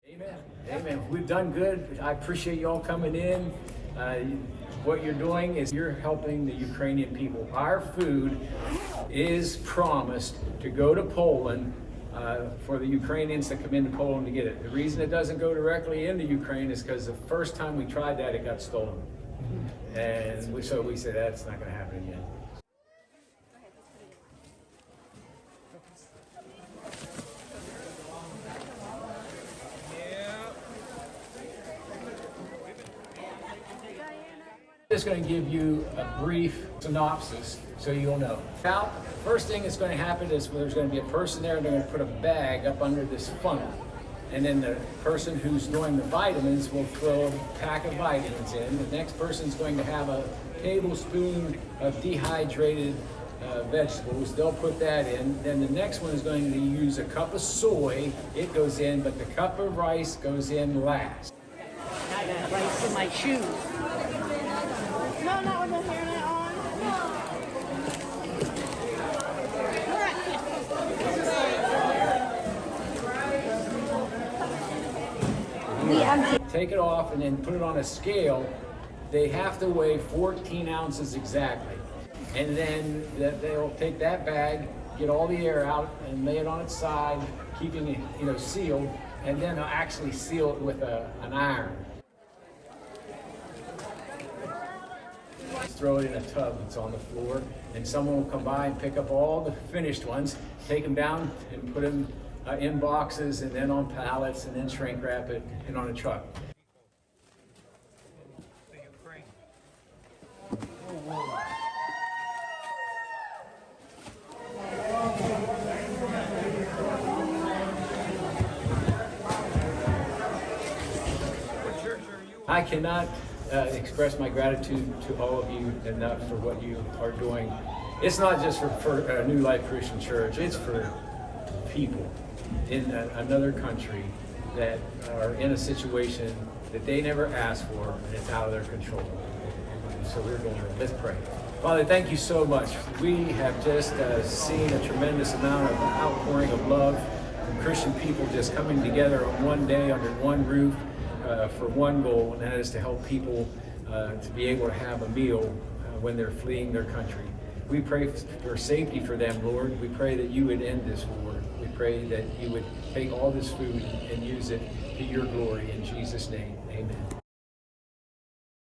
Amen. Amen. We've done good. I appreciate you all coming in. What you're doing is you're helping the Ukrainian people. Our food is promised to go to Poland for the Ukrainians that come into Poland to get it. The reason it doesn't go directly into Ukraine is because the first time we tried that, it got stolen. And so we said that's not going to happen again. I'm just going to give you a brief synopsis so you'll know. Now, first thing that's going to happen is there's going to be a person there, and they're going to put a bag up under this funnel. And then the person who's doing the vitamins will throw a pack of vitamins in. The next person's going to have a tablespoon of dehydrated vegetables. They'll put that in. Then the next one is going to use a cup of soy. It goes in, but the cup of rice goes in last. I got rice in my shoes. No, not with the hairnet on. Take it off and then put it on a scale. They have to weigh 14 ounces exactly. And then they'll take that bag, get all the air out, and lay it on its side, keeping it sealed, and then they'll actually seal it with an iron. Throw it in a tub that's on the floor, and someone will come by and pick up all the finished ones, take them down and put them in boxes, and then on pallets, and then shrink wrap it and on a truck. I cannot express my gratitude to all of you enough for what you are doing. It's not just for New Life Christian Church, it's for people in another country that are in a situation that they never asked for, and it's out of their control. And so we're going to, let's pray. Father, thank you so much. We have just seen a tremendous amount of outpouring of love from Christian people just coming together on one day under one roof for one goal, and that is to help people to be able to have a meal when they're fleeing their country. We pray for safety for them, Lord. We pray that you would end this war. We pray that you would take all this food and use it to your glory. In Jesus' name, amen.